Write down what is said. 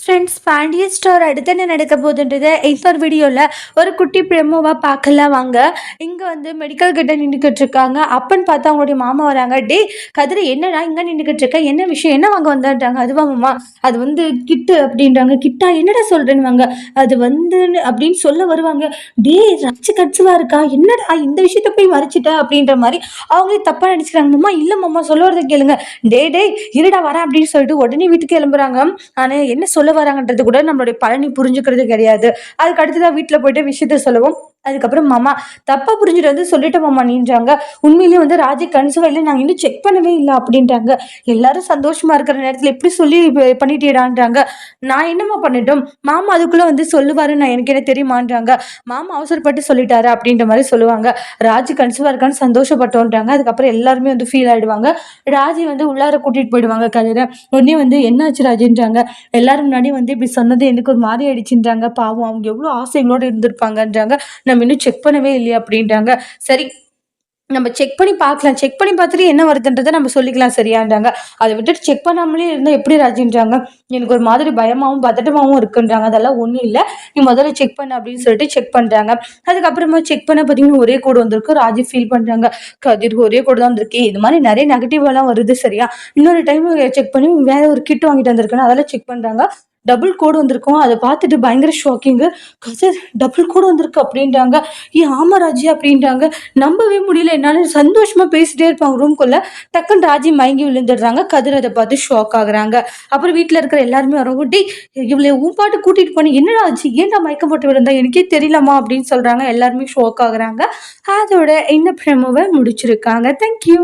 Friends, Pandian store அடுத்து என்ன நடக்க போகுதுன்றத இன்னொரு வீடியோவில் ஒரு குட்டி ப்ரெமோவாக பார்க்கலாம் வாங்க. இங்கே வந்து மெடிக்கல் கிட்ட நின்றுக்கிட்டு இருக்காங்க. அப்பன்னு பார்த்தா அவங்களுடைய மாமா வராங்க. டே கதிரை, என்னடா இங்கே நின்றுக்கிட்டு இருக்க, என்ன விஷயம், என்ன வாங்க வந்தான்றாங்க. அதுவா மாமா, அது வந்து கிட்டு அப்படின்றாங்க. கிட்டா, என்னடா சொல்கிறேன்னு வாங்க. அது வந்து அப்படின்னு சொல்ல வருவாங்க. டே ரச்சு கட்சுவா இருக்கா, என்னடா இந்த விஷயத்த போய் மறைச்சிட்டா அப்படின்ற மாதிரி அவங்களே தப்பாக நினச்சிக்கிறாங்க. மாமா இல்லை மாமா, சொல்ல வரதை கேளுங்க. டே இருடா வரேன் அப்படின்னு சொல்லிட்டு உடனே வீட்டுக்கு கிளம்புறாங்க. ஆனால் என்ன சொல்ல வராங்கன்றது கூட நம்மளுடைய பழனி புரிஞ்சுக்கிறது கிடையாது. அதுக்கு அடுத்ததான் வீட்டில் போயிட்டு விஷயத்த சொல்லவும், அதுக்கப்புறம் மாமா தப்பா புரிஞ்சுட்டு வந்து சொல்லிட்டு மாமா நீன்றாங்க. உண்மையிலேயே வந்து ராஜி கன்சீவா இல்லை, நாங்கள் இன்னும் செக் பண்ணவே இல்லை அப்படின்றாங்க. எல்லாரும் சந்தோஷமா இருக்கிற நேரத்தில் எப்படி சொல்லி பண்ணிட்டேடான்றாங்க. நான் என்னம்மா பண்ணிட்டோம், மாமா அதுக்குள்ள வந்து சொல்லுவாரு, நான் எனக்கு என்ன தெரியுமான்றாங்க. மாமா அவசரப்பட்டு சொல்லிட்டாரு அப்படின்ற மாதிரி சொல்லுவாங்க. ராஜி கன்சீவா இருக்கான்னு சந்தோஷப்பட்டோன்றாங்க. அதுக்கப்புறம் எல்லாருமே வந்து ஃபீல் ஆயிடுவாங்க. ராஜி வந்து உள்ளார கூட்டிட்டு போயிடுவாங்க கதிரை. உடனே வந்து என்னாச்சு ராஜின்றாங்க. எல்லாரும் முன்னாடி வந்து இப்படி சொன்னது எனக்கு ஒரு மாதிரி ஆயிடுச்சுன்றாங்க. பாவம், அவங்க எவ்வளோ ஆசைகளோடு இருந்திருப்பாங்கன்றாங்க. நம்ம இன்னும் செக் பண்ணவே இல்லையா அப்படின்றாங்க. சரி, நம்ம செக் பண்ணி பார்க்கலாம், செக் பண்ணி பார்த்துட்டு என்ன வருதுன்றதை நம்ம சொல்லிக்கலாம் சரியான்றாங்க. அதை விட்டுட்டு செக் பண்ணாமலே இருந்தால் எப்படி ராஜின்றாங்க. எனக்கு ஒரு மாதிரி பயமாகவும் பதட்டமாகவும் இருக்குன்றாங்க. அதெல்லாம் ஒன்றும் இல்லை, நீ முதல்ல செக் பண்ண அப்படின்னு சொல்லிட்டு செக் பண்ணுறாங்க. அதுக்கப்புறமா செக் பண்ண பார்த்தீங்கன்னா ஒரே கோடு வந்திருக்கு. ராஜி ஃபீல் பண்ணுறாங்க. கதிர் ஒரே கோடு தான் வந்திருக்கு, இது மாதிரி நிறைய நெகட்டிவெல்லாம் வருது சரியா, இன்னொரு டைம் செக் பண்ணி வேற ஒரு கிட் வாங்கிட்டு வந்திருக்குன்னு அதெல்லாம் செக் பண்ணுறாங்க. டபுள் கோடு வந்திருக்கும். அதை பார்த்துட்டு பயங்கர ஷாக்கிங்கு. கதிர் டபுள் கோடு வந்திருக்கு அப்படின்றாங்க. ஆமா ராஜி அப்படின்றாங்க. நம்பவே முடியல என்னால, சந்தோஷமா பேசிட்டே இருப்பாங்க ரூம்குள்ள. டக்குன்னு ராஜி மயங்கி விழுந்துடுறாங்க. கதிர் அதை பார்த்து ஷாக் ஆகுறாங்க. அப்புறம் வீட்டுல இருக்கிற எல்லாருமே வரவும், டே இவளை உன் பாட்டு கூட்டிட்டு போனி, என்னடா ஆச்சு, ஏன்டா மயக்கம் போட்டு விழுந்தா, எனக்கே தெரியலமா அப்படின்னு சொல்றாங்க. எல்லாருமே ஷாக் ஆகுறாங்க. அதோட இந்த ப்ரெமோவை முடிச்சிருக்காங்க. தேங்க்யூ.